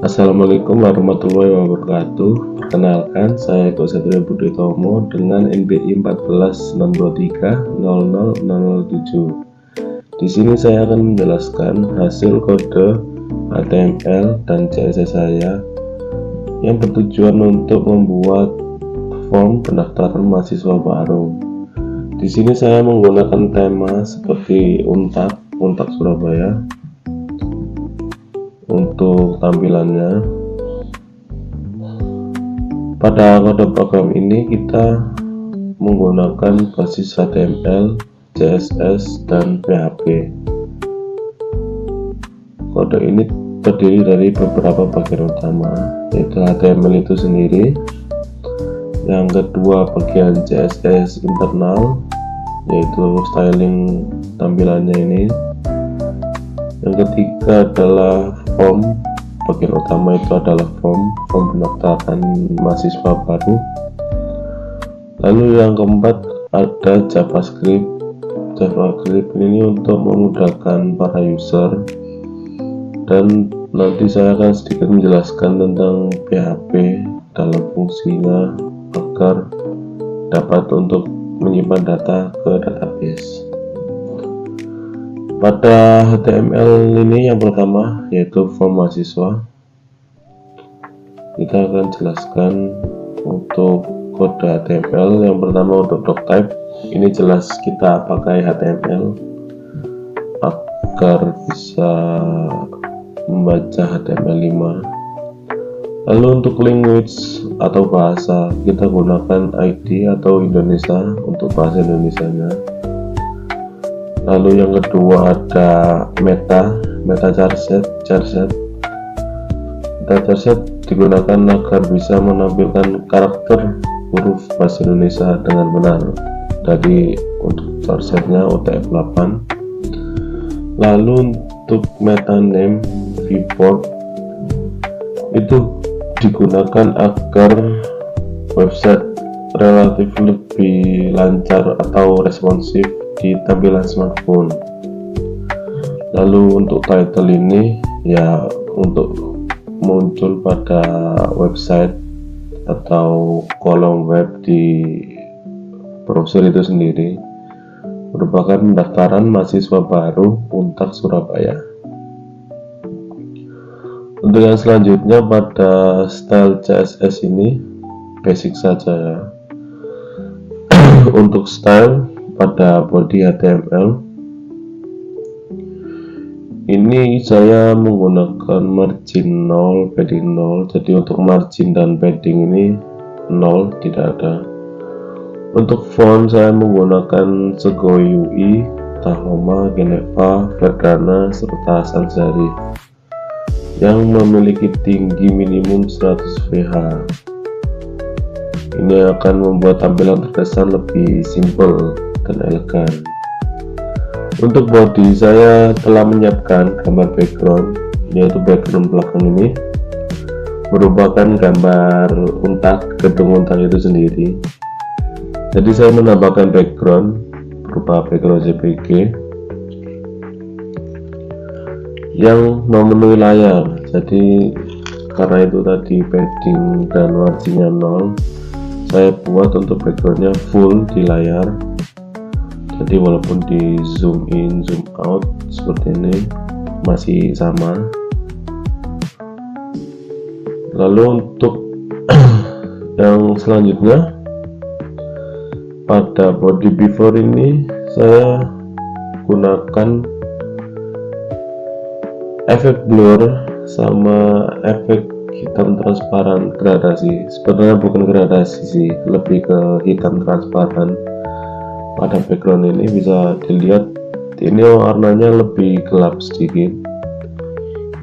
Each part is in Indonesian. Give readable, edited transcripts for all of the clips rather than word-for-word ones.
Assalamualaikum warahmatullahi wabarakatuh. Perkenalkan, saya Eko Satrio Budi Tomo dengan NBI 1462300007. Di sini saya akan menjelaskan hasil kode HTML dan CSS saya yang bertujuan untuk membuat form pendaftaran mahasiswa baru. Di sini saya menggunakan tema seperti Untak Surabaya untuk tampilannya. Pada kode program ini kita menggunakan basis HTML, CSS, dan PHP. Kode ini terdiri dari beberapa bagian utama, yaitu HTML itu sendiri, yang kedua bagian CSS internal, yaitu styling tampilannya ini, yang ketiga adalah form. Bagian utama itu adalah form pendaftaran mahasiswa baru. Lalu yang keempat ada JavaScript ini untuk memudahkan para user, dan nanti saya akan sedikit menjelaskan tentang PHP dalam fungsinya agar dapat untuk menyimpan data ke database. Pada HTML ini yang pertama yaitu form mahasiswa, kita akan jelaskan untuk kode HTML. Yang pertama untuk doctype, ini jelas kita pakai HTML agar bisa membaca HTML5. Lalu untuk language atau bahasa, kita gunakan ID atau Indonesia untuk bahasa Indonesianya. Lalu yang kedua ada meta charset digunakan agar bisa menampilkan karakter huruf bahasa Indonesia dengan benar. Jadi untuk charsetnya UTF-8. Lalu untuk meta name viewport itu digunakan agar website relatif lebih lancar atau responsif di tampilan smartphone. Lalu untuk title ini ya untuk muncul pada website atau kolom web di browser itu sendiri, merupakan pendaftaran mahasiswa baru Untak Surabaya. Untuk yang selanjutnya pada style CSS ini basic saja ya. Untuk style pada body HTML ini saya menggunakan margin 0, padding 0. Jadi untuk margin dan padding ini 0, tidak ada. Untuk font saya menggunakan Segoe UI, Tahoma, Geneva, Verdana, serta sans serif yang memiliki tinggi minimum 100 VH. Ini akan membuat tampilan terkesan lebih simple dan elegan. Untuk body saya telah menyiapkan gambar background, yaitu background belakang ini merupakan gambar Untak, gedung Untak itu sendiri. Jadi saya menambahkan background berupa background JPG yang memenuhi layar. Jadi karena itu tadi padding dan marginnya 0, saya buat untuk backgroundnya full di layar. Jadi walaupun di zoom in zoom out seperti ini masih sama. Lalu untuk yang selanjutnya pada body before ini saya gunakan efek blur sama efek hitam transparan gradasi. Sebenarnya bukan gradasi sih, lebih ke hitam transparan. Pada background ini bisa dilihat ini warnanya lebih gelap sedikit.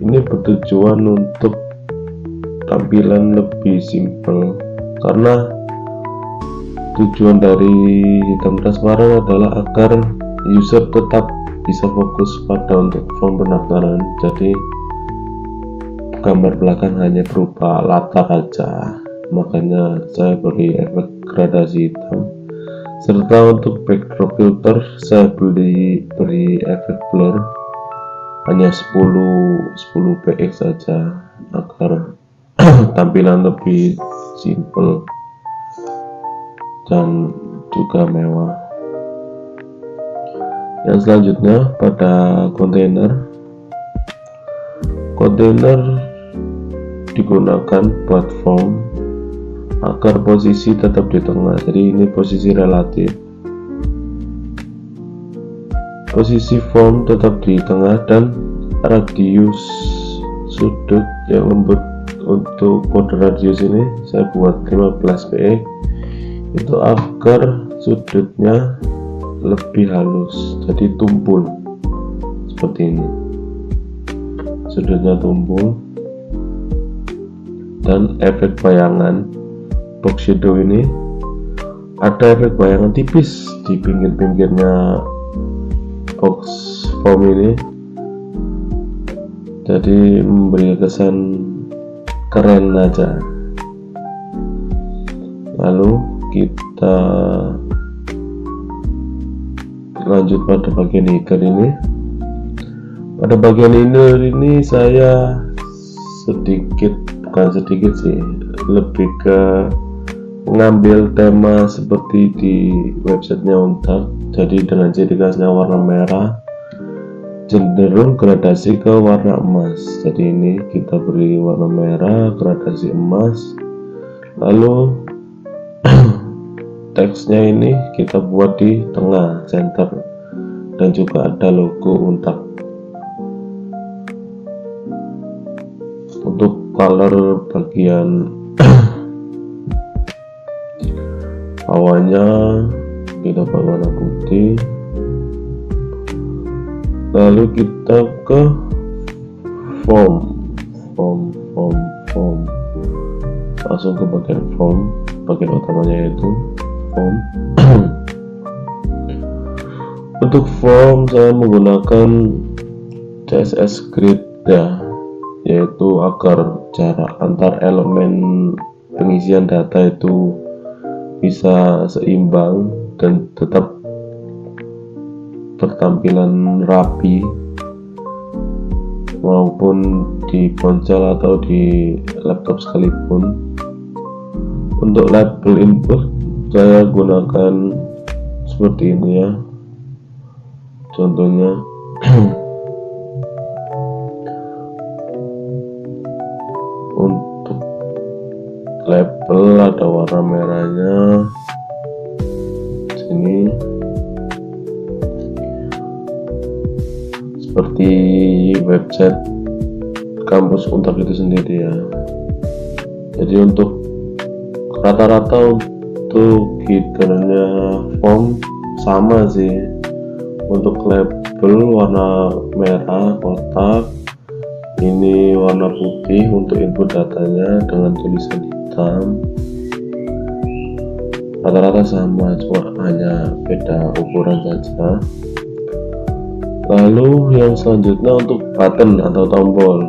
Ini bertujuan untuk tampilan lebih simple, karena tujuan dari hitam transparan adalah agar user tetap bisa fokus pada untuk form pendaftaran. Jadi gambar belakang hanya berupa latar aja, makanya saya beri efek gradasi hitam. Serta untuk backdrop filter saya beri efek blur hanya 10 px saja. agar tampilan lebih simple dan juga mewah. Yang selanjutnya pada kontainer digunakan buat form agar posisi tetap di tengah. Jadi ini posisi relatif, posisi form tetap di tengah, dan radius sudut yang lembut. Untuk kode radius ini saya buat 15 px itu agar sudutnya lebih halus, jadi tumpul seperti ini, sudutnya tumpul. Dan efek bayangan box shadow ini ada efek bayangan tipis di pinggir-pinggirnya box form ini, jadi memberi kesan keren aja. Lalu kita lanjut pada bagian header ini. Pada bagian ini saya bukan sedikit sih, lebih ke mengambil tema seperti di websitenya Untak. Jadi dengan ciri khasnya warna merah cenderung gradasi ke warna emas. Jadi ini kita beri warna merah gradasi emas, lalu teksnya ini kita buat di tengah center, dan juga ada logo Untak. Untuk color bagian bawahnya kita pakai warna putih. Lalu kita ke form, langsung ke bagian form, bagian utamanya yaitu form. Untuk form saya menggunakan CSS grid ya, yaitu agar jarak antar elemen pengisian data itu bisa seimbang dan tetap bertampilan rapi, maupun di ponsel atau di laptop sekalipun. Untuk label input saya gunakan seperti ini ya, contohnya. Untuk label ada warna merahnya sini, seperti website kampus Untak itu sendiri ya. Jadi untuk rata-rata untuk headernya form sama sih. Untuk label warna merah kotak, ini warna putih untuk input datanya dengan tulisan hitam. Rata-rata sama, cuma hanya beda ukuran saja. Lalu yang selanjutnya untuk button atau tombol.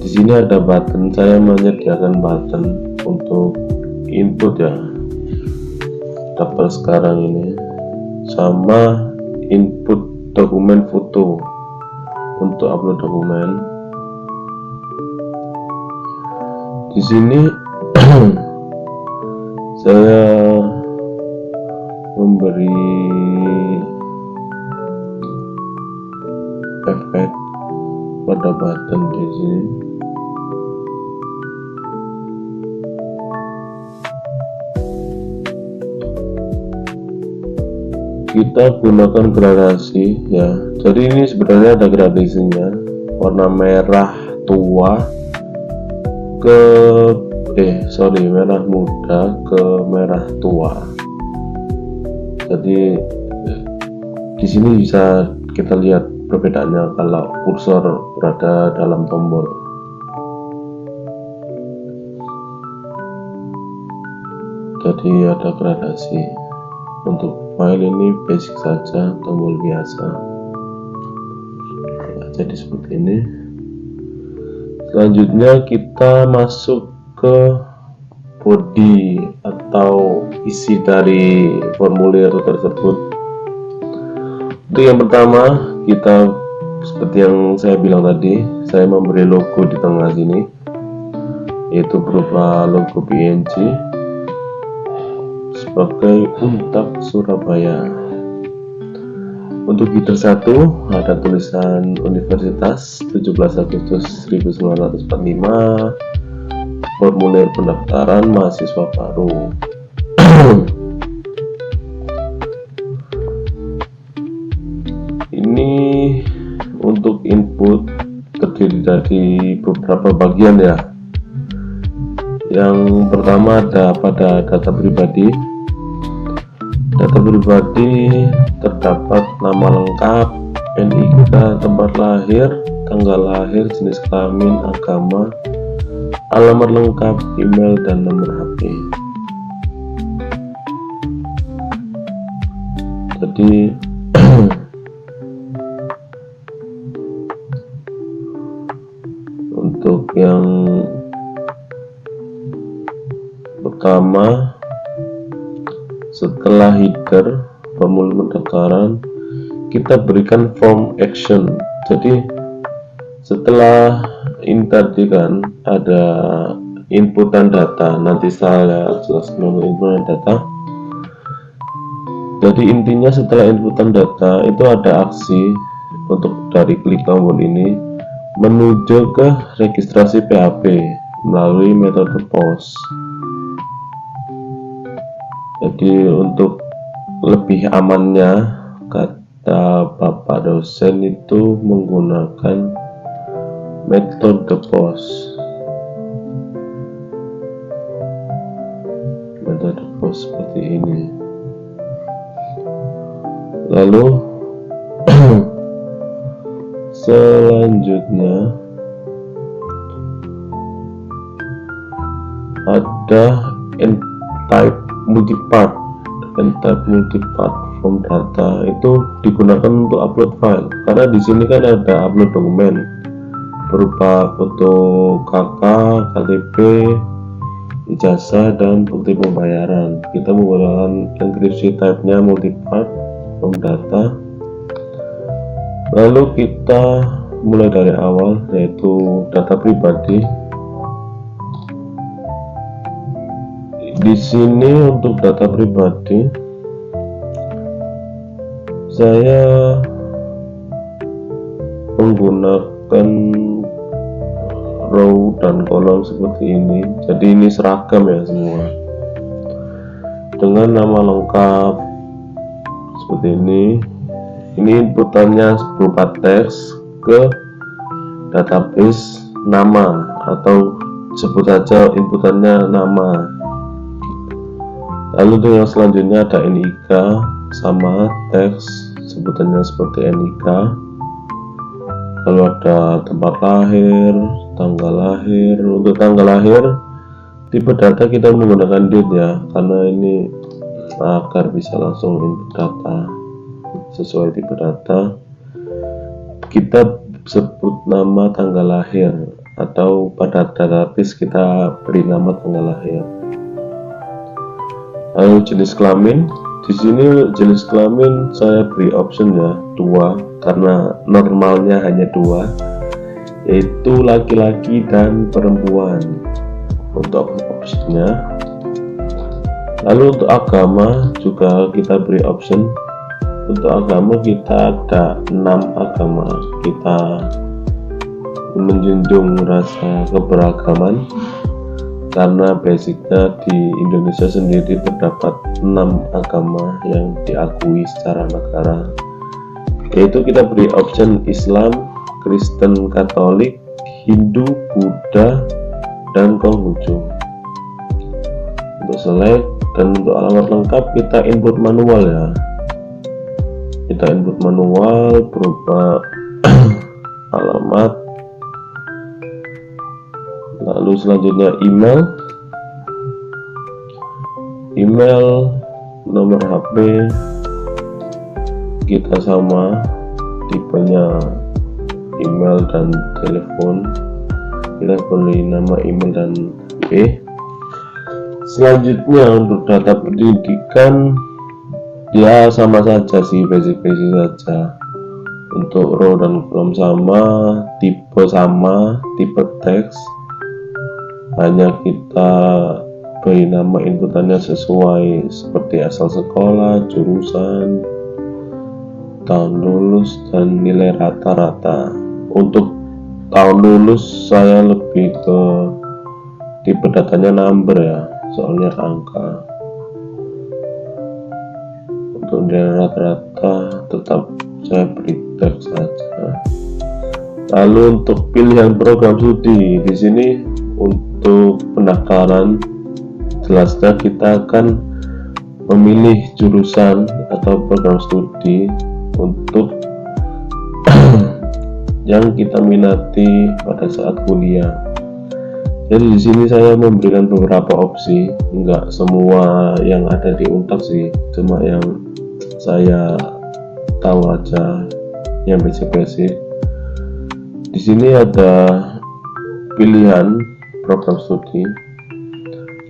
Di sini ada button, saya menyediakan button untuk input ya, daftar sekarang ini, sama input dokumen foto untuk upload dokumen. Di sini saya memberi efek pada button di sini. Kita gunakan gradasi ya. Jadi ini sebenarnya ada gradasinya, warna merah tua ke merah muda ke merah tua. Jadi di sini bisa kita lihat perbedaannya kalau kursor berada dalam tombol. Jadi ada gradasi. Untuk file ini basic saja, tombol biasa ya, jadi seperti ini. Selanjutnya kita masuk ke body atau isi dari formulir tersebut. Untuk yang pertama, kita seperti yang saya bilang tadi, saya memberi logo di tengah sini. yaitu berupa logo PNG sebagai Untak Surabaya. Untuk header 1 ada tulisan Universitas 17 Agustus 1945, formulir pendaftaran mahasiswa baru. Ini untuk input terdiri dari beberapa bagian ya. Yang pertama ada pada data pribadi. Data pribadi terdapat nama lengkap, NIK, tempat lahir, tanggal lahir, jenis kelamin, agama, alamat lengkap, email, dan nomor HP. Jadi untuk yang pertama, setelah header formulir pendaftaran, kita berikan form action. Jadi setelah ini tadi kan ada inputan data, nanti saya jelaskan dulu inputan data. Jadi intinya setelah inputan data itu ada aksi untuk dari klik tombol ini menuju ke registrasi PHP melalui metode POS. Jadi untuk lebih amannya, kata Bapak dosen itu menggunakan metode POS. Metode POS seperti ini. Lalu selanjutnya ada type multipart. Type multipart form data itu digunakan untuk upload file, karena di sini kan ada upload dokumen berupa foto KK, KTP, ijazah, dan bukti pembayaran. Kita menggunakan enkripsi type-nya multipart form data. Lalu kita mulai dari awal, yaitu data pribadi. Di sini untuk data pribadi saya menggunakan row dan kolom seperti ini. Jadi ini seragam ya semua, dengan nama lengkap seperti ini. Ini inputannya berupa teks ke database nama, atau sebut saja inputannya nama. Lalu yang selanjutnya ada NIK sama teks sebutannya seperti NIK. Lalu ada tempat lahir, tanggal lahir. Untuk tanggal lahir, tipe data kita menggunakan date ya, karena ini agar bisa langsung input data sesuai tipe data. Kita sebut nama tanggal lahir, atau pada database kita beri nama tanggal lahir. Lalu jenis kelamin, di sini jenis kelamin saya beri option ya 2, karena normalnya hanya 2, yaitu laki-laki dan perempuan untuk optionnya. Lalu untuk agama juga kita beri option. Untuk agama kita ada 6 agama. Kita menjunjung rasa keberagaman, karena basicnya di Indonesia sendiri terdapat 6 agama yang diakui secara negara, yaitu kita beri option Islam, Kristen, Katolik, Hindu, Buddha, dan Konghucu. Untuk select dan untuk alamat lengkap kita input manual ya. Kita input manual berupa alamat, lalu selanjutnya email, nomor HP kita sama, tipenya email dan telepon. Kita pilih nama email dan HP. Selanjutnya untuk data pendidikan ya sama saja sih, basic saja. Untuk row dan kolom sama, tipe teks. hanya kita beri nama inputannya sesuai seperti asal sekolah, jurusan, tahun lulus, dan nilai rata-rata. Untuk tahun lulus saya lebih ke tipe datanya number ya, soalnya angka. Untuk nilai rata-rata tetap saya beri teks saja. Lalu untuk pilihan program studi, di sini untuk pendaftaran jelasnya kita akan memilih jurusan atau program studi untuk yang kita minati pada saat kuliah. Jadi di sini saya memberikan beberapa opsi, enggak semua yang ada di Untak sih, cuma yang saya tahu aja yang basic-basic. Di sini ada pilihan program studi,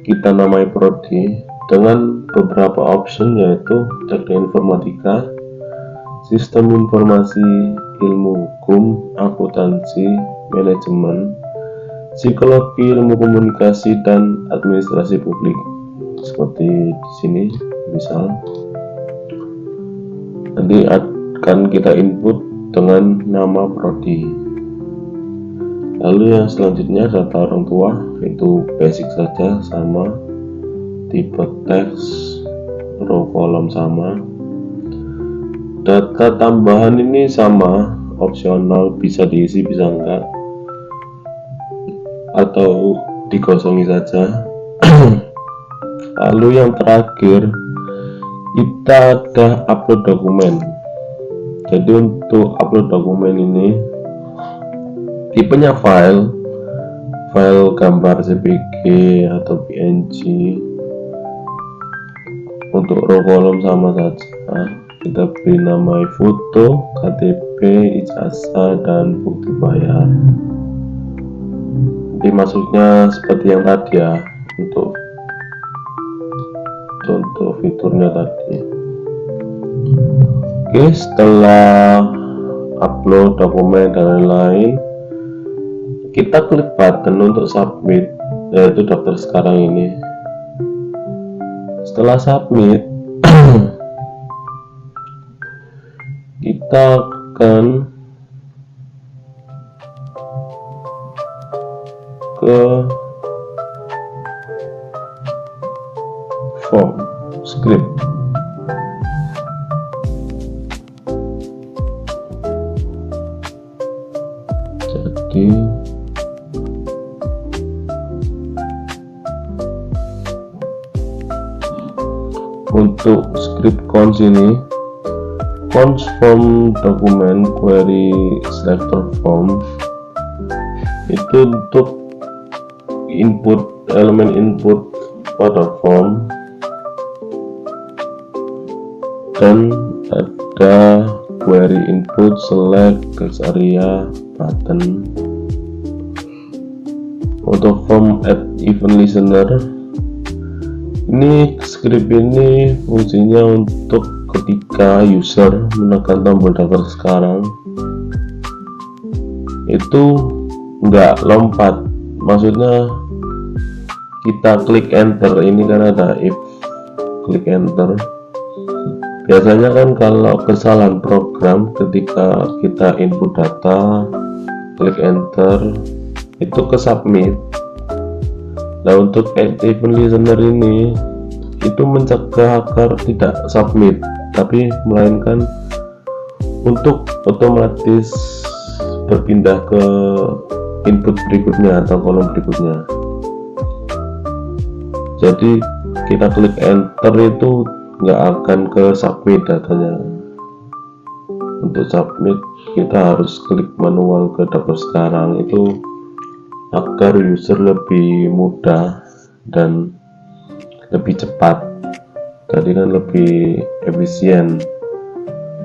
kita namai prodi dengan beberapa option, yaitu teknik informatika, sistem informasi, ilmu hukum, akuntansi, manajemen, psikologi, ilmu komunikasi, dan administrasi publik. Seperti di sini misal nanti akan kita input dengan nama prodi. Lalu yang selanjutnya data orang tua, itu basic saja, sama tipe teks, row kolom sama. Data tambahan ini sama, opsional, bisa diisi bisa enggak, atau dikosongi saja. Lalu yang terakhir kita ada upload dokumen. Jadi untuk upload dokumen ini tipenya file gambar JPG atau PNG. Untuk row kolom sama saja, kita beri nama foto, KTP, ijazah, dan bukti bayar. Jadi masuknya seperti yang tadi ya, untuk contoh fiturnya tadi. Oke, setelah upload dokumen dan lain-lain, kita klik button untuk submit, yaitu daftar sekarang ini. Setelah submit kita akan ke form script. Jadi untuk script cons ini, cons form dokumen query selector form, itu untuk input elemen input pada form, dan ada query input select garis area button. Untuk form add event listener, ini script ini fungsinya untuk ketika user menekan tombol daftar sekarang itu nggak lompat, maksudnya kita klik enter, ini kan ada if klik enter. Biasanya kan kalau kesalahan program ketika kita input data klik enter itu ke submit. Nah untuk event listener ini itu mencegah agar tidak submit, tapi melainkan untuk otomatis berpindah ke input berikutnya atau kolom berikutnya. Jadi kita klik enter itu nggak akan ke submit datanya. Untuk submit kita harus klik manual ke daftar sekarang, itu agar user lebih mudah dan lebih cepat. Tadi kan lebih efisien,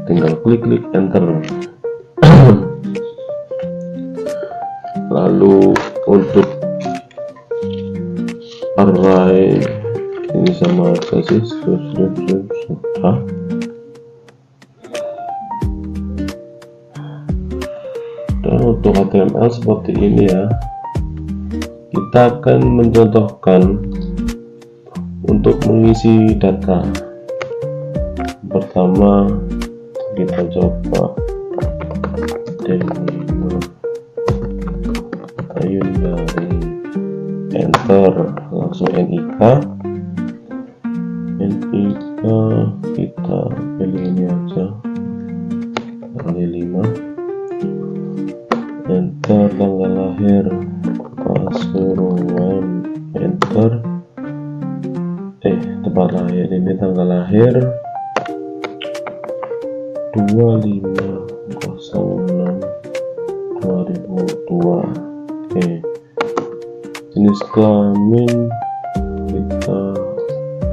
tinggal klik enter. Lalu untuk array ini sama aja sih, sudah. Dan untuk HTML seperti ini ya, kita akan mencontohkan untuk mengisi data. Pertama kita coba demo Hyundai, enter, langsung NIK kita pilih ini aja, kali 5, enter, tanggal lahir Pasuruan, enter, tempat lahir ini tanggal lahir 25/06/2002. Jenis kelamin kita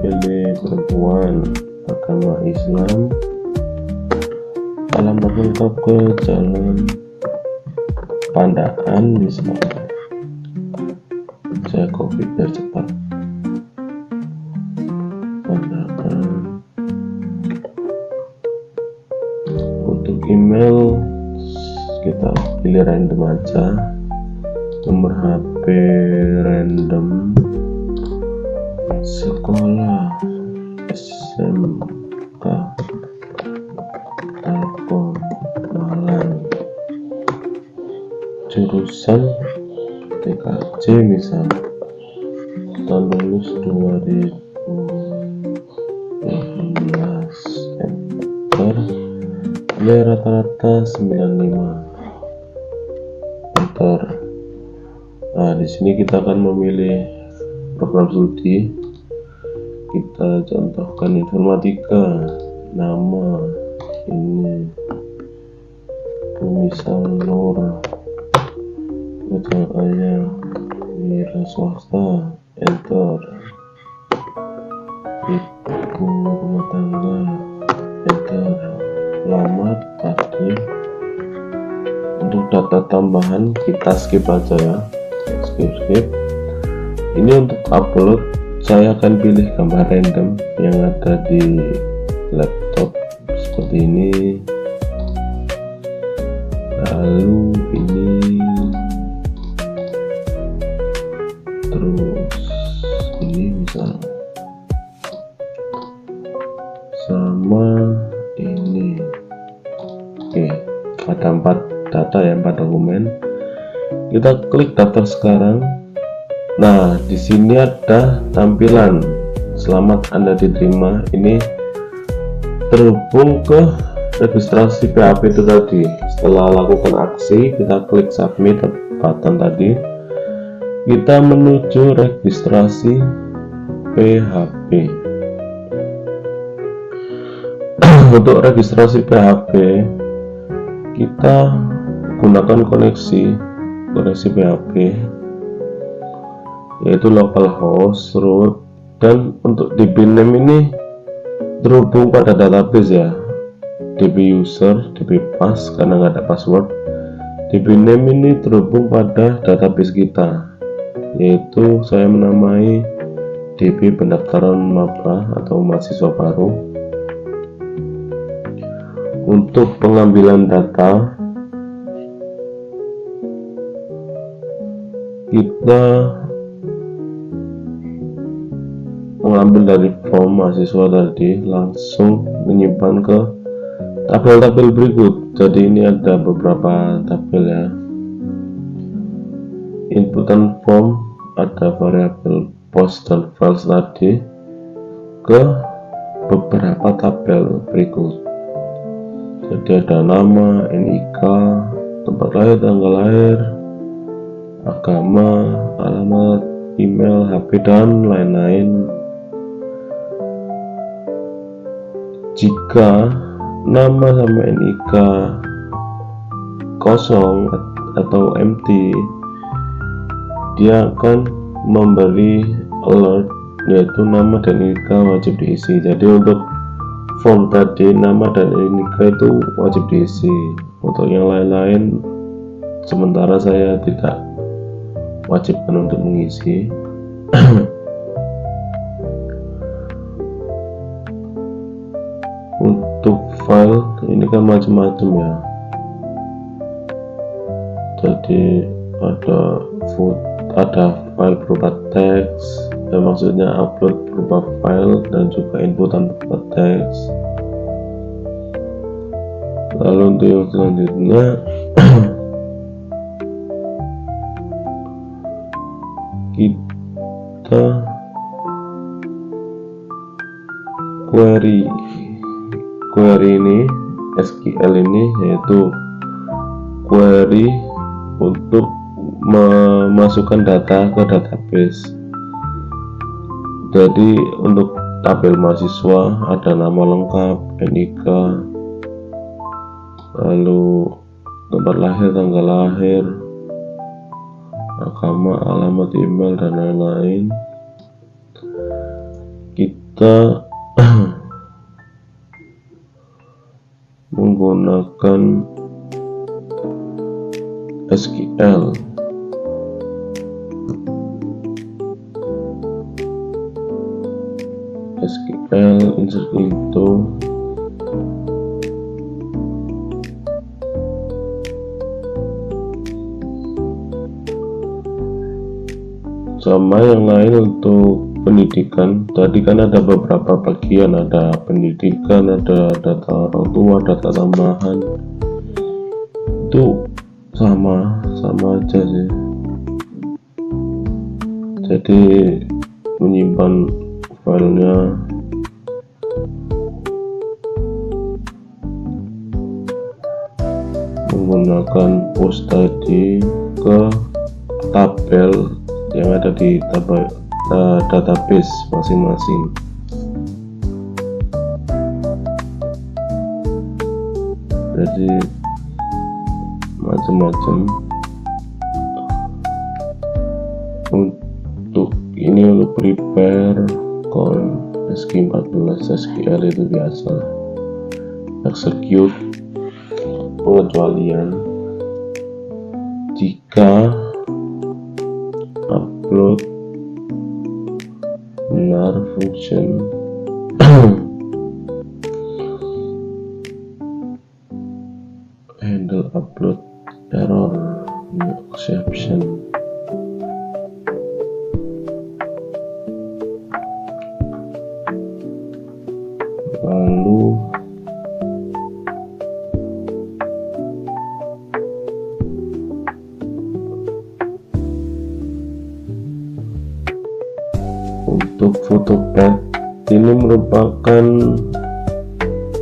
pilih perempuan, agama Islam, alamat lengkap ke Jalan Pandaan misalnya, saya copy biar cepat. Pandaan. Untuk email kita pilih random aja, nomor HP random, sekolah SMK Telkom Malang, jurusan TKJ misal, tahun lulus 2012, enter, nilai rata-rata 95, enter. Nah, di sini kita akan memilih program studi. Kita contohkan informatika, nama ini misal Nur, ayah wira swasta, enter, ibu rumah tangga, enter, alamat tadi. Untuk data tambahan kita skip aja ya, skip. Ini untuk upload saya akan pilih gambar random yang ada di laptop seperti ini, lalu ini, terus ini misal, sama ini. Oke, ada 4 data ya, 4 dokumen. Kita klik daftar sekarang. Nah, di sini ada tampilan selamat Anda diterima. Ini terhubung ke registrasi PHP itu tadi. Setelah lakukan aksi, kita klik submit button tadi. Kita menuju registrasi PHP. Untuk registrasi PHP, kita gunakan koneksi PHP, yaitu localhost root, dan untuk DB name ini terhubung pada database ya, DB user, DB pass karena nggak ada password. DB name ini terhubung pada database kita, yaitu saya menamai DB pendaftaran maba atau mahasiswa baru. Untuk pengambilan data, kita mengambil dari form mahasiswa tadi, langsung menyimpan ke tabel-tabel berikut. Jadi ini ada beberapa tabel ya. Inputan form, ada variabel post dan files tadi, ke beberapa tabel berikut. Jadi ada nama, NIK, tempat lahir, tanggal lahir, agama, alamat, email, HP, dan lain-lain. Jika nama sama NIK kosong atau empty, dia akan memberi alert, yaitu nama dan NIK wajib diisi. Jadi untuk form tadi, nama dan NIK itu wajib diisi. Untuk yang lain-lain sementara saya tidak wajibkan untuk mengisi. Untuk file ini kan macam-macam ya, jadi ada ada file berupa teks, maksudnya upload berupa file dan juga inputan berupa teks. Lalu untuk yang selanjutnya kita query ini SQL ini yaitu query untuk memasukkan data ke database. Jadi untuk tabel mahasiswa ada nama lengkap, NIK, lalu tempat lahir, tanggal lahir, agama, alamat, email, dan lain-lain. Kita menggunakan SQL. Insert into sama yang lain untuk pendidikan. Tadi kan ada beberapa bagian, ada pendidikan, ada data orang tua, data tambahan, itu sama aja sih. Jadi menyimpan filenya menggunakan push tadi ke tabel yang ada di database masing-masing. Jadi macam-macam. Untuk ini untuk prepare SQ14 SQL itu biasa. Execute pengecualian jika upload benar function handle upload error no exception. Lalu untuk Photopad ini merupakan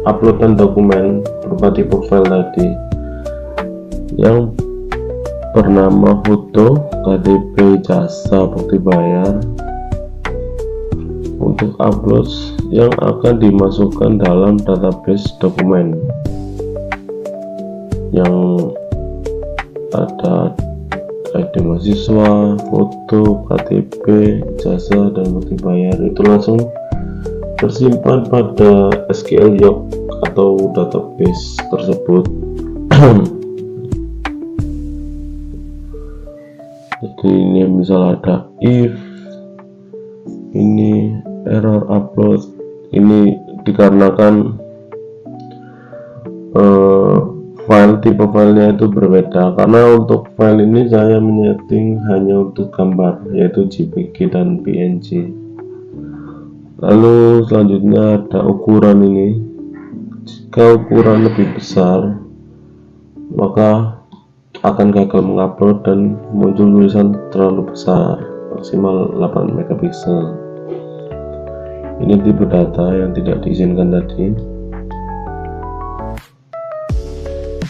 uploadan dokumen berupa tipe file tadi yang bernama foto KTP jasa bukti bayar untuk upload yang akan dimasukkan dalam database dokumen yang ada ID mahasiswa, foto, KTP, jasa, dan bukti bayar. Itu langsung tersimpan pada SQL Yoke atau database tersebut. Jadi ini misal ada if ini error upload, ini dikarenakan tipe filenya itu berbeda, karena untuk file ini saya menyeting hanya untuk gambar yaitu JPG dan PNG. Lalu selanjutnya ada ukuran ini. Jika ukuran lebih besar maka akan gagal mengupload dan muncul tulisan terlalu besar, maksimal 8 megapiksel. Ini tipe data yang tidak diizinkan tadi.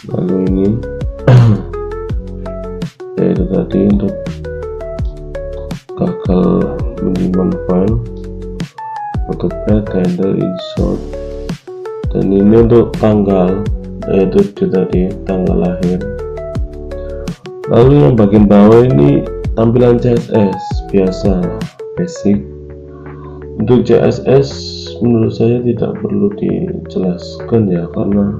Lalu ini yaitu tadi untuk gagal menyimpan file Photopad handle insert, dan ini untuk tanggal yaitu tadi tanggal lahir. Lalu yang bagian bawah ini tampilan CSS biasa basic. Untuk CSS menurut saya tidak perlu dijelaskan ya, karena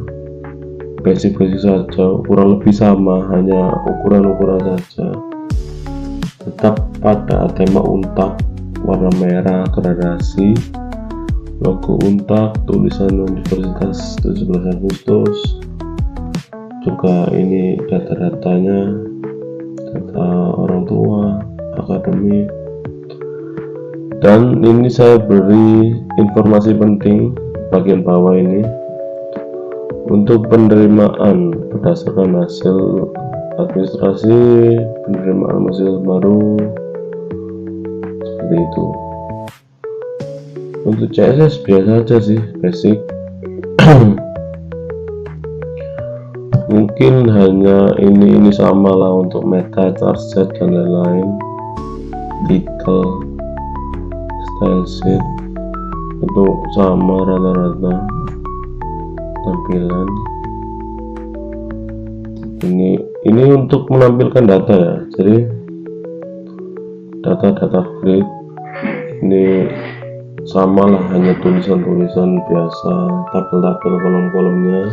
basic saja, kurang lebih sama, hanya ukuran saja. Tetap pada tema untak warna merah gradasi, logo untak, tulisan Universitas 17 Agustus, juga ini data-datanya, data orang tua, Academy. Dan ini saya beri informasi penting bagian bawah ini untuk penerimaan berdasarkan hasil administrasi, penerimaan mahasiswa baru, seperti itu. Untuk CSS biasa aja sih, basic. Mungkin hanya ini sama lah untuk meta, charset dan lain-lain. Title, style sheet itu sama rata-rata tampilan. Ini untuk menampilkan data ya, jadi data grid ini sama lah, hanya tulisan-tulisan biasa, tabel-tabel, kolom-kolomnya.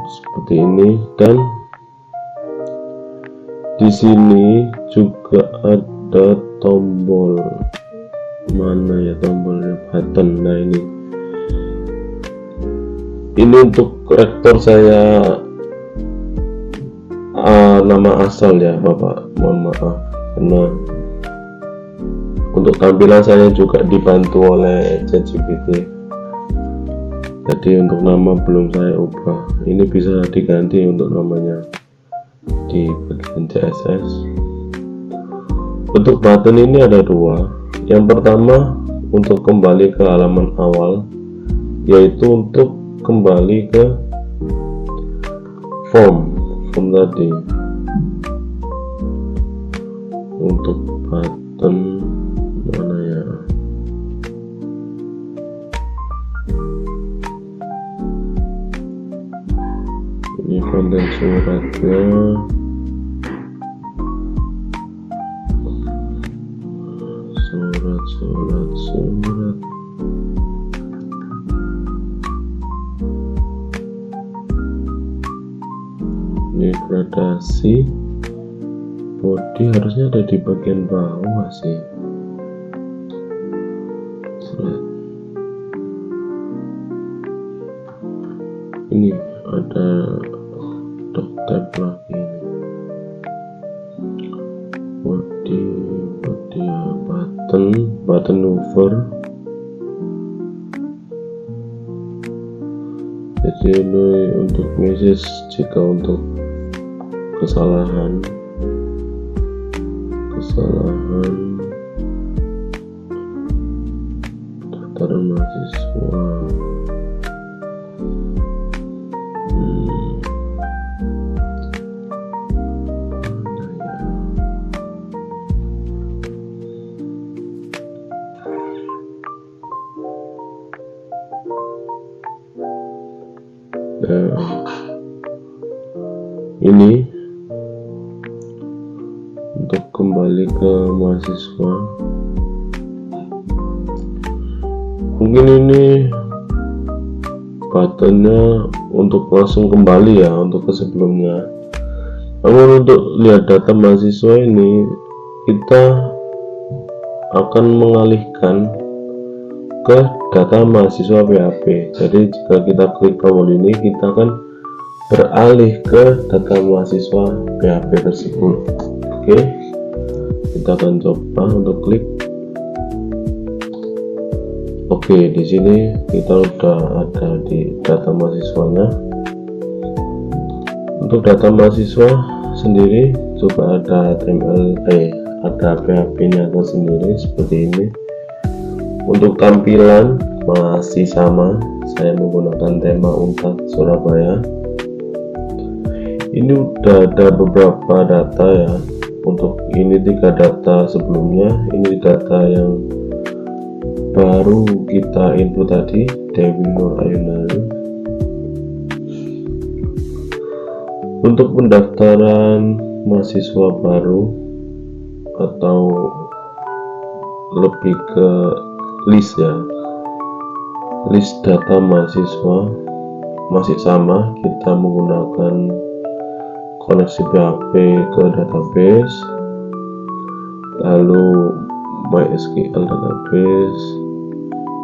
Seperti ini. Dan di sini juga ada tombol, mana ya tombolnya, button. Nah ini untuk rektor saya nama asal ya Bapak, mohon maaf, karena untuk tampilan saya juga dibantu oleh ChatGPT, jadi untuk nama belum saya ubah. Ini bisa diganti untuk namanya di bagian CSS. Untuk button ini ada dua. Yang pertama untuk kembali ke halaman awal, yaitu untuk kembali ke form tadi. Untuk button mana ya, ini konten suratnya, surat. Ini gradasi, body harusnya ada di bagian bawah sih. Ini ada dot tab lagi, body ya, button over. Jadi ini untuk message jika untuk kesalahan daftaran mahasiswa. Ini untuk kembali ke mahasiswa. Mungkin ini buttonnya untuk langsung kembali ya, untuk ke sebelumnya. Namun untuk lihat data mahasiswa ini, kita akan mengalihkan ke data mahasiswa PHP. Jadi jika kita klik tombol ini, kita akan beralih ke data mahasiswa PHP tersebut. Oke, kita akan coba untuk klik. Oke, di sini kita udah ada di data mahasiswanya. Untuk data mahasiswa sendiri juga ada HTML, ada PHP-nya tersendiri seperti ini. Untuk tampilan masih sama, saya menggunakan tema Unpad Surabaya. Ini udah ada beberapa data ya. Untuk ini 3 data sebelumnya, ini data yang baru kita input tadi, Dewi Nur Ayunari. Untuk pendaftaran mahasiswa baru atau lebih ke list ya, list data mahasiswa masih sama, kita menggunakan koneksi PHP ke database, lalu MySQL database.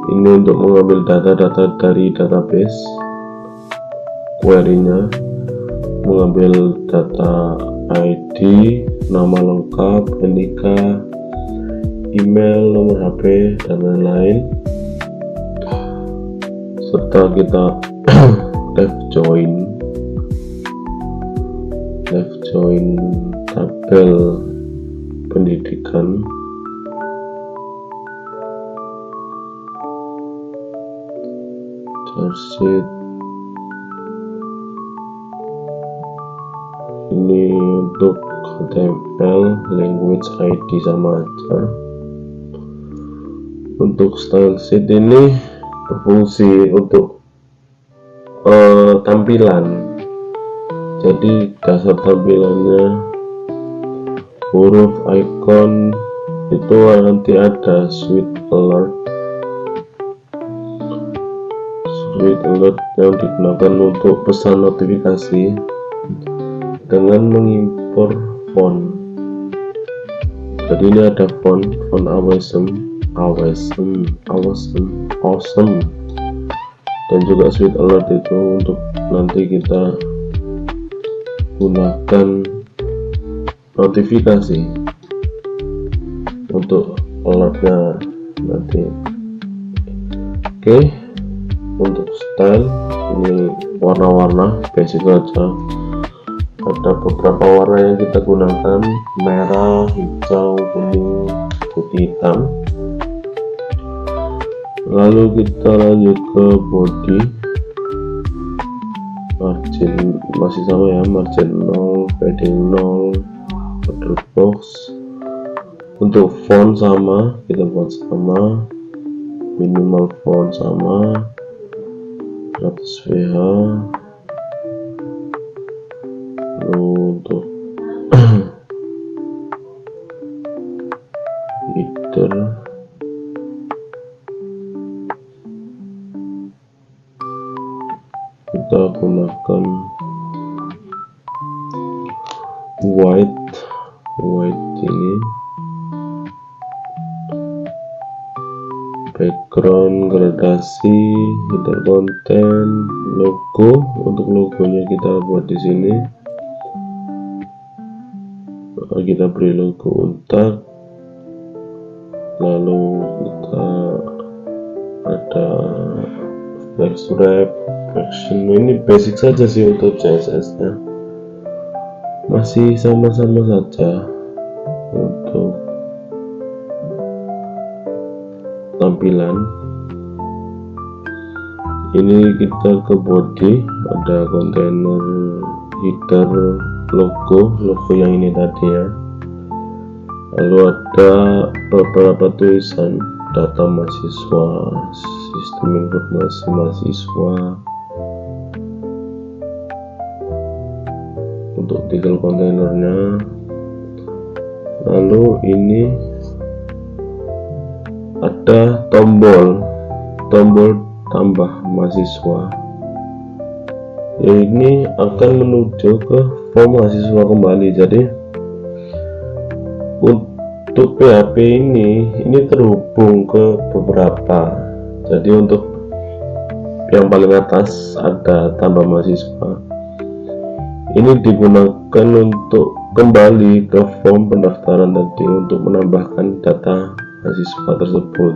Ini untuk mengambil data-data dari database, query-nya mengambil data ID, nama lengkap, NIK, email, nomor HP, dan lain-lain, serta kita left join tabel pendidikan. Sheet ini untuk HTML, language ID sama aja. Untuk style sheet ini berfungsi untuk tampilan. Jadi dasar tampilannya huruf, icon itu nanti ada sweet alert yang digunakan untuk pesan notifikasi dengan mengimpor font. Jadi ini ada font awesome, dan juga sweet alert itu untuk nanti kita gunakan notifikasi untuk alertnya nanti. Oke. Untuk style ini warna-warna basic saja. Ada beberapa warna yang kita gunakan: merah, hijau, kuning, putih, hitam. Lalu kita lanjut ke body. Margin masih sama ya, margin 0, padding 0, border box. Untuk font sama, kita buat sama, minimal font sama 100 VH. Lalu untuk header kita gunakan white ini. Background, gradasi, header konten, logo. Untuk logonya kita buat di sini. Kita beri logo untak. Lalu kita ada flex wrap, action. Ini basic saja sih untuk CSS nya, masih sama-sama saja. Untuk tampilan ini kita ke body, ada kontainer, header, logo yang ini tadi ya. Lalu ada beberapa tulisan: data mahasiswa, sistem informasi mahasiswa. Untuk title kontainernya. Lalu ini ada tombol tambah mahasiswa. Ini akan menuju ke form mahasiswa kembali. Jadi untuk PHP ini terhubung ke beberapa. Jadi untuk yang paling atas ada tambah mahasiswa, ini digunakan untuk kembali ke form pendaftaran tadi untuk menambahkan data mahasiswa tersebut.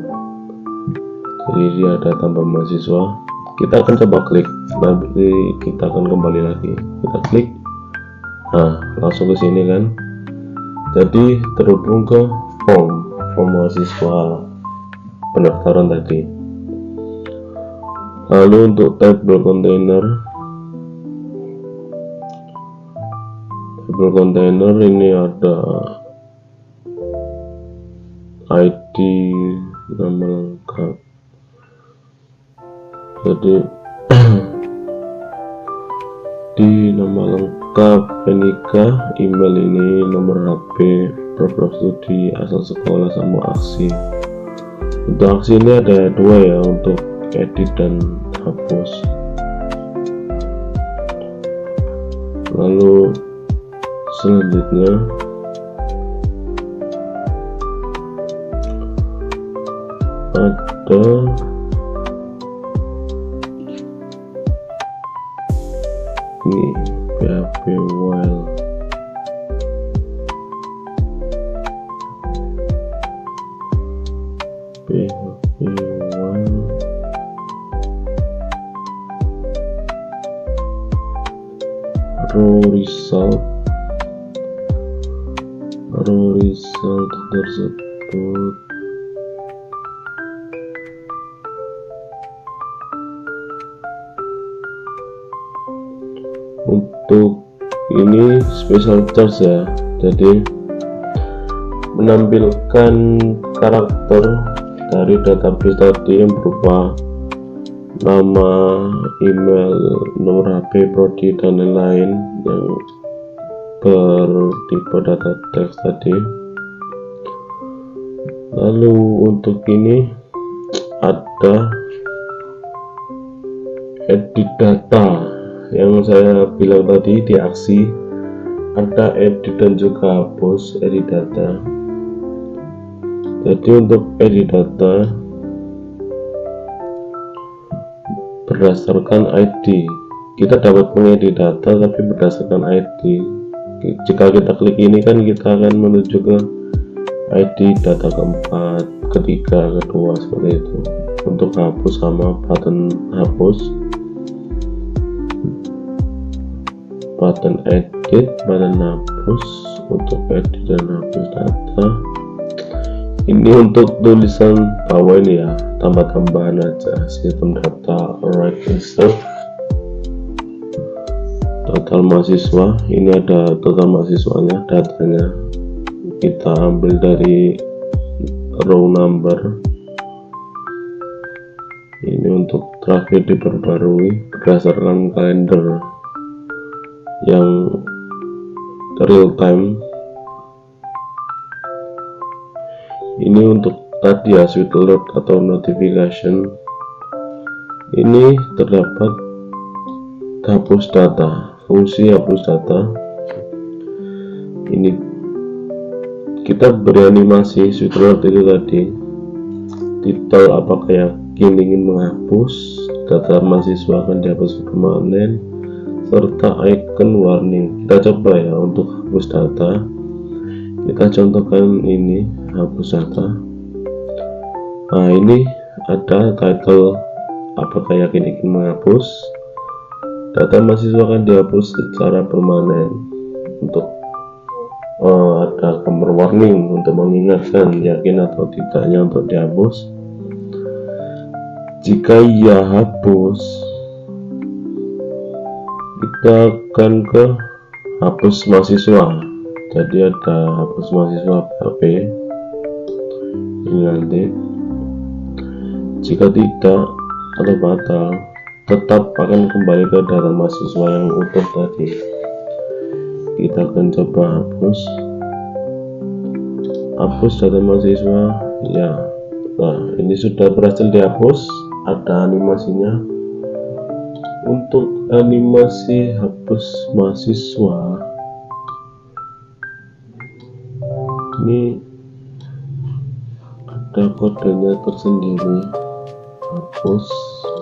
Jadi dia ada tambah mahasiswa. Kita akan coba klik, nanti kita akan kembali lagi. Kita klik, nah langsung ke sini kan. Jadi terhubung ke form mahasiswa pendaftaran tadi. Lalu untuk table container ini ada ID, nama lengkap. Jadi di nama lengkap, NIK, email ini, nomor HP, program studi, asal sekolah, sama aksi. Untuk aksi ini ada dua ya, untuk edit dan hapus. Lalu selanjutnya ada ini PHP while raw result tersebut untuk ini special charge ya, jadi menampilkan karakter dari database tadi yang berupa nama, email, nomor HP, prodi, dan lain-lain yang bertipe data teks tadi. Lalu untuk ini ada edit data yang saya bilang tadi di aksi, ada edit dan juga hapus edit data. Jadi untuk edit data berdasarkan ID, kita dapat mengedit data tapi berdasarkan ID. Jika kita klik ini kan kita akan menuju ke ID data keempat, ketiga, kedua, seperti itu. Untuk hapus sama button hapus, button edit, button hapus untuk edit dan hapus data. Ini untuk tulisan bawah ini ya, tambah-tambahan aja. Sistem data right insert, total mahasiswa, ini ada total mahasiswanya, datanya kita ambil dari row number. Ini untuk terakhir diperbarui berdasarkan kalender yang real time. Ini untuk tadi ya, switch alert atau notification. Ini terdapat hapus data, fungsi hapus data. Ini kita beri animasi switch alert itu tadi, titel apakah yakin ingin menghapus data mahasiswa akan dihapus permanen, serta icon warning. Kita coba ya untuk hapus data, kita contohkan ini hapus data. Nah, ini ada title apakah yakin ingin menghapus data mahasiswa akan dihapus secara permanen. Untuk ada gambar warning untuk mengingatkan yakin atau tidaknya untuk dihapus. Jika ia hapus, kita akan ke hapus mahasiswa. Jadi ada hapus mahasiswa PHP ini nanti. Jika tidak atau batal, tetap akan kembali ke data mahasiswa yang utuh tadi. Kita akan coba hapus data mahasiswa ya. Nah, ini sudah berhasil dihapus, ada animasinya. Untuk animasi hapus mahasiswa ini ada kodenya tersendiri. Hapus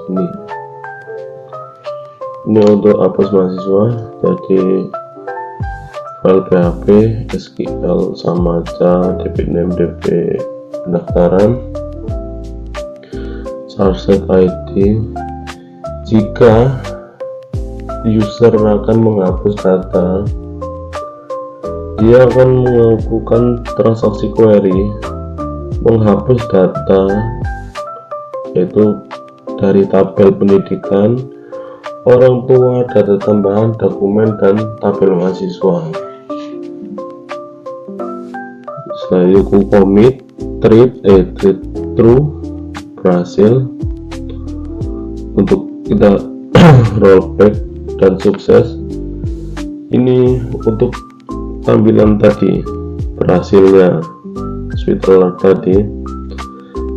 ini untuk hapus mahasiswa. Jadi file PHP, SQL sama aja, db name, db pendaftaran, charset ID. Jika user akan menghapus data, dia akan melakukan transaksi query menghapus data, yaitu dari tabel pendidikan, orang tua, data tambahan, dokumen, dan tabel mahasiswa. Setelah itu commit, treat true, berhasil. Untuk kita rollback dan sukses. Ini untuk tampilan tadi berhasilnya switch alert tadi.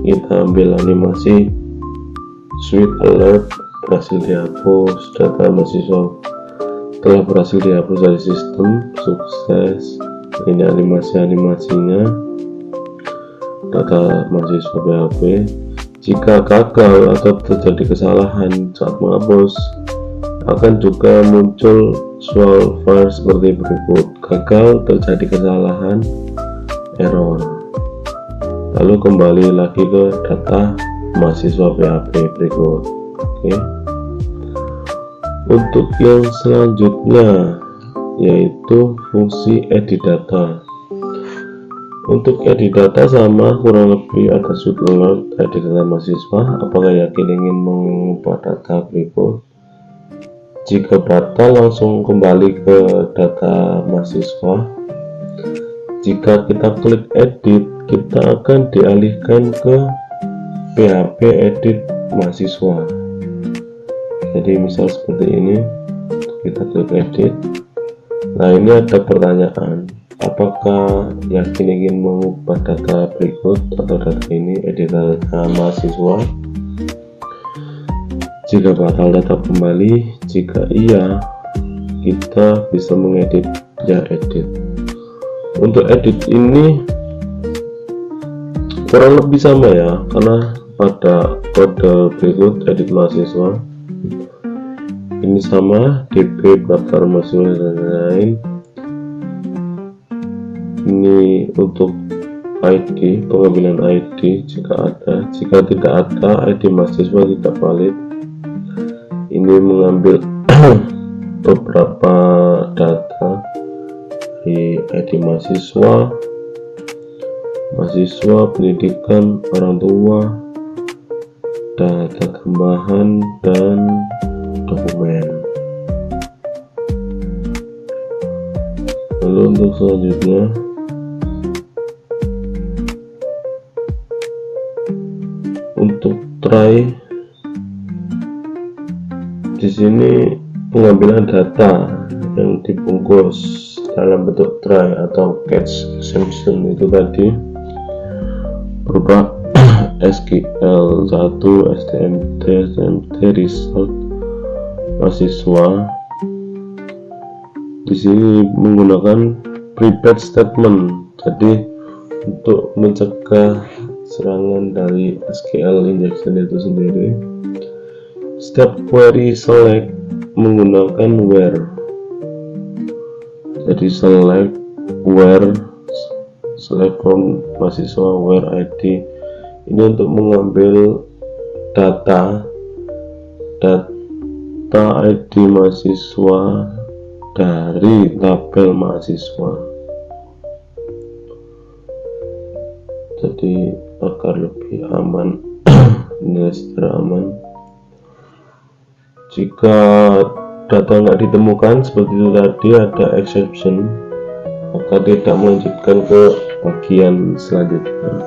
Kita ambil animasi switch alert, berhasil dihapus data mahasiswa, telah berhasil dihapus dari sistem, sukses. Ini animasinya data mahasiswa PHP. Jika gagal atau terjadi kesalahan saat menghapus, akan juga muncul suatu file seperti berikut: gagal, terjadi kesalahan, error. Lalu kembali lagi ke data mahasiswa PHP berikut. Oke. Untuk yang selanjutnya yaitu fungsi edit data. Untuk edit data sama, kurang lebih ada sudut alert edit data mahasiswa. Apakah yakin ingin mengubah data berikut? Jika data, langsung kembali ke data mahasiswa. Jika kita klik edit, kita akan dialihkan ke PHP edit mahasiswa. Jadi misal seperti ini, kita klik edit. Nah, ini ada pertanyaan, apakah yakin ingin mengubah data berikut atau data ini, edit data mahasiswa? Jika batal, data kembali. Jika iya, kita bisa mengedit ya edit. Untuk edit ini kurang lebih sama ya, karena pada kode berikut edit mahasiswa ini sama, DP, daftar mahasiswa dan lain-lain. Ini untuk ID, pengambilan ID jika ada. Jika tidak ada, ID mahasiswa tidak valid. Ini mengambil beberapa data di ID mahasiswa, pendidikan, orang tua, data tambahan, dan dokumen. Lalu untuk selanjutnya, untuk try, di sini pengambilan data yang dibungkus dalam bentuk try atau catch exception itu tadi berupa SQL 1, STMT result mahasiswa. Di sini menggunakan prepared statement, jadi untuk mencegah serangan dari SQL injection itu sendiri. Setiap query select menggunakan where, jadi select where, select from mahasiswa, where ID. Ini untuk mengambil data ID mahasiswa dari tabel mahasiswa, jadi agar lebih aman. Ini secara aman. Jika data nggak ditemukan seperti itu tadi, ada exception, maka tidak melanjutkan ke bagian selanjutnya.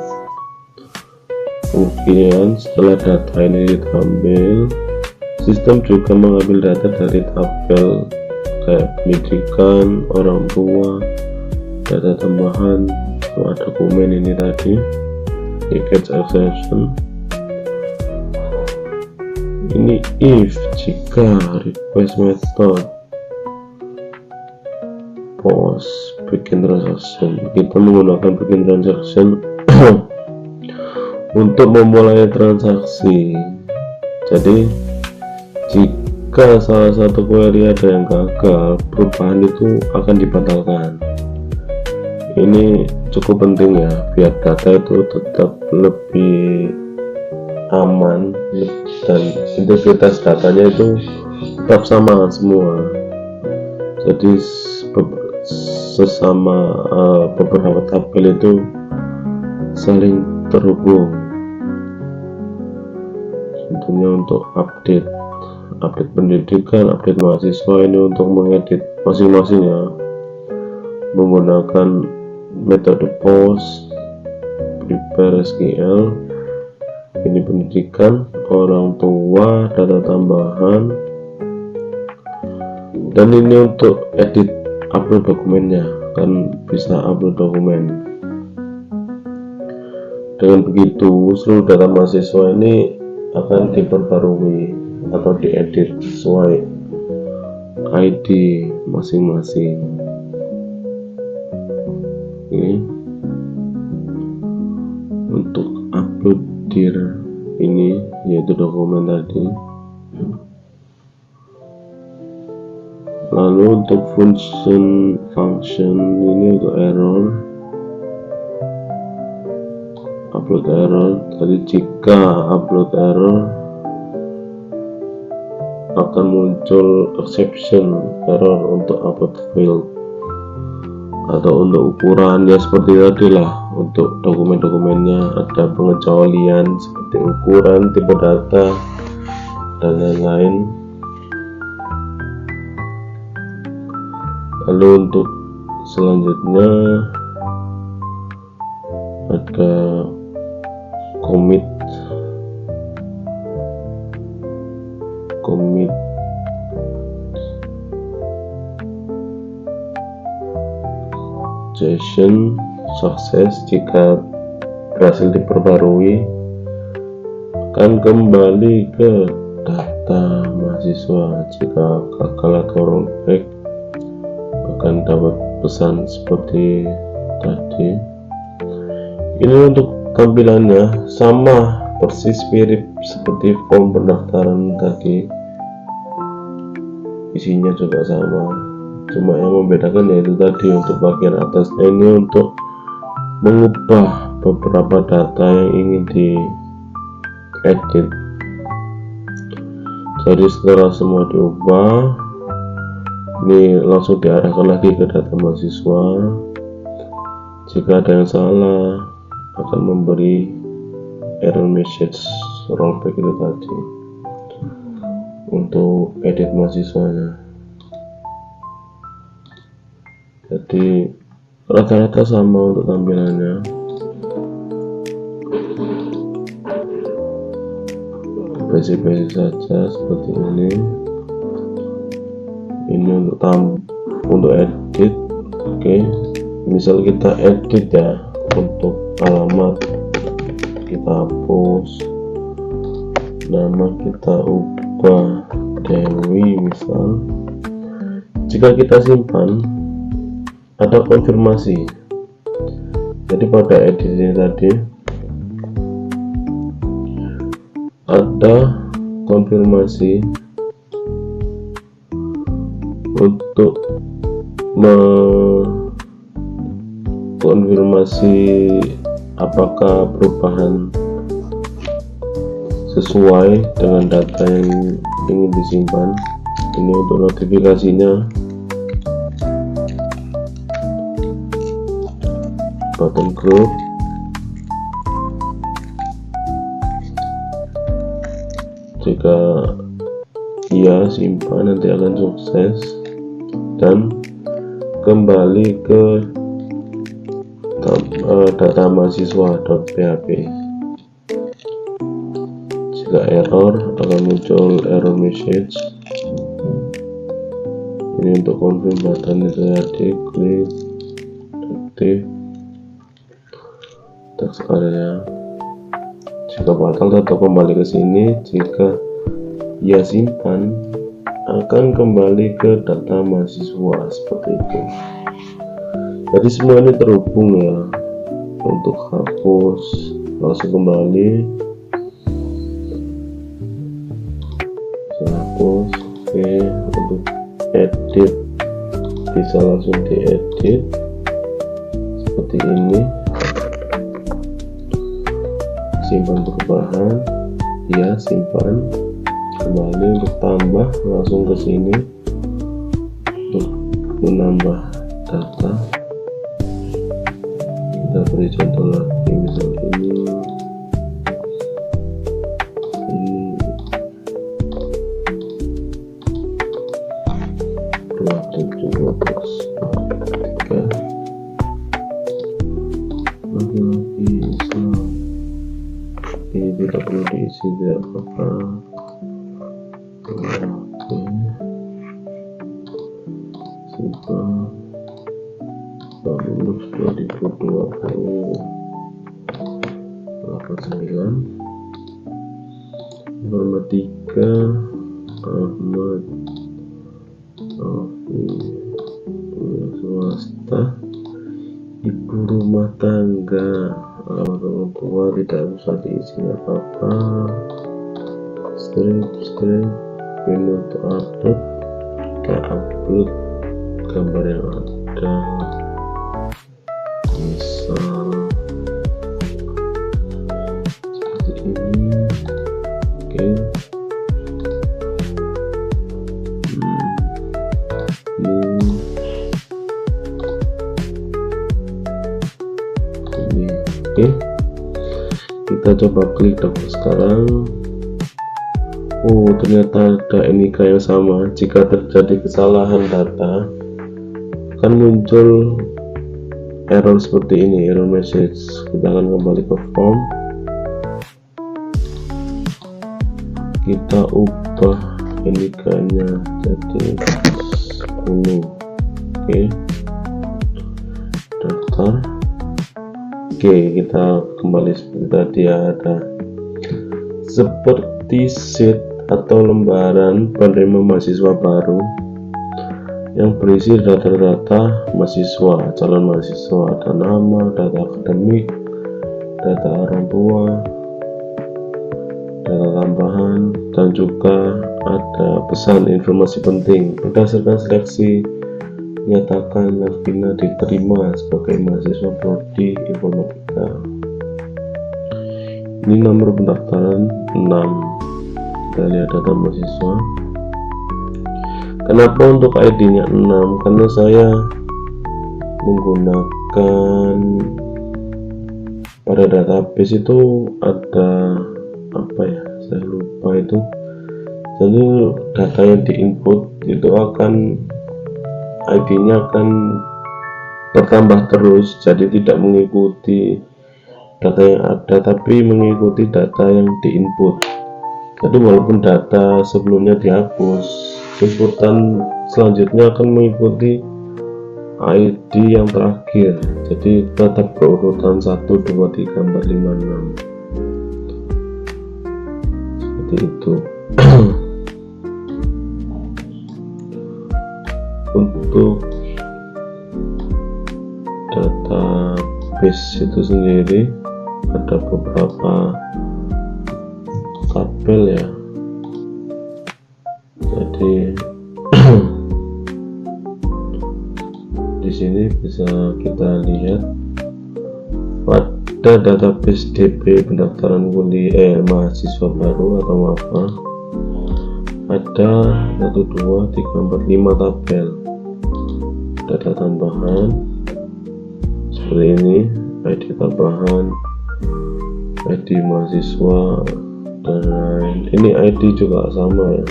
Kemudian setelah data ini diambil, sistem juga mengambil data dari tabel kayak pendidikan, orang tua, data tambahan, dokumen ini tadi di catch exception. Ini if jika request method post bikin transaction, kita menggunakan bikin transaction untuk memulai transaksi. Jadi jika salah satu query ada yang gagal, perubahan itu akan dibatalkan. Ini cukup penting ya, biar data itu tetap lebih aman dan integritas datanya itu tetap sama semua. Jadi sesama beberapa tabel itu saling terhubung. Tentunya untuk update pendidikan, update mahasiswa, ini untuk mengedit masing-masingnya menggunakan metode post, prepare SQL. Ini pendidikan, orang tua, data tambahan, dan ini untuk edit upload dokumennya, kan bisa upload dokumen. Dengan begitu seluruh data mahasiswa ini akan diperbarui atau diedit sesuai ID masing-masing. Ini untuk upload dir ini yaitu dokumen tadi. Lalu untuk function ini untuk error, upload error. Tadi jika upload error akan muncul exception error untuk upload file, atau untuk ukuran ya seperti tadi lah. Untuk dokumen-dokumennya ada pengecualian seperti ukuran, tipe data, dan lain-lain. Lalu untuk selanjutnya ada commit session sukses. Jika berhasil diperbarui akan kembali ke data mahasiswa. Jika gagal atau rollback akan dapat pesan seperti tadi. Ini untuk tampilannya sama persis mirip seperti form pendaftaran tadi, isinya juga sama, cuma yang membedakan yaitu tadi untuk bagian atasnya ini untuk mengubah beberapa data yang ingin diedit. Jadi setelah semua diubah, ini langsung diarahkan lagi ke data mahasiswa. Jika ada yang salah akan memberi error message rollback itu tadi untuk edit mahasiswanya. Jadi rata-rata sama untuk tampilannya. Basic saja seperti ini. Ini untuk edit. Oke, misal kita edit ya, untuk alamat kita hapus, nama kita ubah Dewi misal. Jika kita simpan ada konfirmasi. Jadi pada edit ini tadi ada konfirmasi untuk mengkonfirmasi apakah perubahan sesuai dengan data yang ingin disimpan. Ini untuk notifikasinya, button group. Jika iya, simpan, nanti akan sukses dan kembali ke data mahasiswa.php. Jika error akan muncul error message. Ini untuk confirm button itu tadi, klik aktif text area. Jika batal tetap kembali ke sini. Jika ya simpan akan kembali ke data mahasiswa seperti itu. Jadi semua ini terhubung ya. Untuk hapus langsung kembali, hapus. Oke, untuk edit bisa langsung diedit seperti ini. Simpan perubahan, ya simpan, kembali. Untuk tambah langsung ke sini untuk menambah data. Kita beri contoh lagi, misal ini ini tidak perlu diisi, tidak apa-apa. Oke, simpan. Lulus 2020 89. Informatika Ahmad Alfi, swasta, ibu rumah tangga. Orang tua tidak usah diisi, apa-apa. Strip ini untuk upload, kita upload. upload gambar yang ada, misal seperti ini. Oke. Ini oke, kita coba klik daftar sekarang. Oh, ternyata ada NIK yang sama. Jika terjadi kesalahan data akan muncul error seperti ini, error message. Kita akan kembali ke form, kita ubah NIK nya jadi 10. Oke, daftar. Oke, kita kembali seperti tadi, ada seperti sheet atau lembaran penerima mahasiswa baru yang berisi data-data mahasiswa, calon mahasiswa, ada nama, data akademik, data orang tua, data tambahan, dan juga ada pesan informasi penting. Berdasarkan seleksi menyatakan Navina diterima sebagai mahasiswa prodi informatika. Ini nomor pendaftaran 6. Kita lihat data mahasiswa. Kenapa untuk ID-nya 6? Karena saya menggunakan pada database itu ada apa ya, saya lupa itu. Jadi data yang diinput itu akan ID-nya akan bertambah terus, jadi tidak mengikuti data yang ada, tapi mengikuti data yang diinput. Jadi walaupun data sebelumnya dihapus, inputan selanjutnya akan mengikuti ID yang terakhir. Jadi tetap berurutan 1, 2, 3, 4, 5, 6 seperti itu. Untuk database itu sendiri ada beberapa tabel ya. Jadi di sini bisa kita lihat pada database DP pendaftaran kuliah mahasiswa baru atau apa, ada 1, 2, 3, 4, 5 tabel data tambahan seperti ini, ID tambahan, ID mahasiswa, dan lain. Ini ID juga sama ya,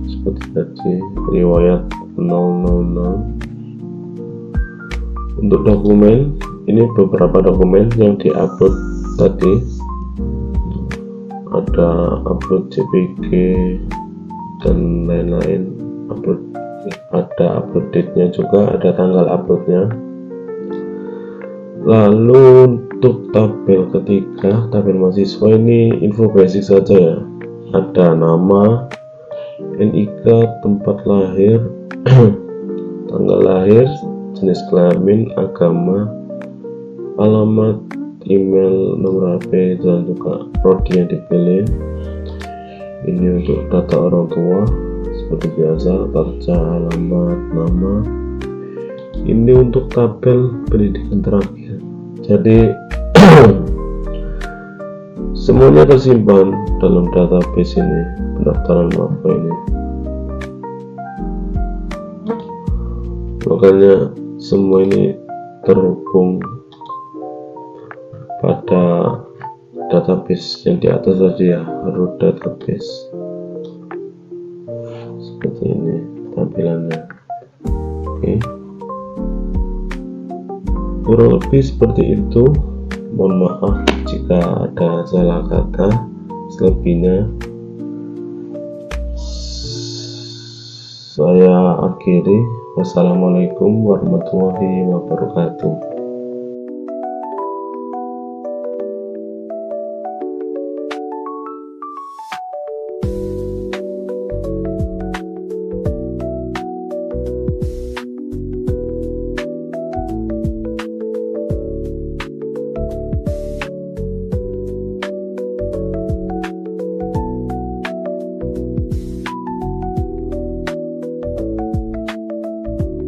seperti tadi, riwayat 000. Untuk dokumen, ini beberapa dokumen yang diupload tadi, ada upload JPG dan lain-lain, ada upload date-nya juga, ada tanggal uploadnya. Lalu untuk tabel ketiga, tabel mahasiswa, ini info basic saja ya, ada nama, NIK, tempat lahir, tanggal lahir, jenis kelamin, agama, alamat, email, nomor HP, dan juga prodi yang dipilih. Ini untuk data orang tua seperti biasa, kerja, alamat, nama. Ini untuk tabel pendidikan terakhir. Jadi semuanya tersimpan dalam database ini, pendaftaran mahasiswa ini. Makanya semua ini terhubung pada database yang di atas tadi ya, root database. Seperti ini tampilannya. Oke, kurang lebih seperti itu. Mohon maaf jika ada salah kata, selebihnya saya akhiri. Wassalamualaikum warahmatullahi wabarakatuh.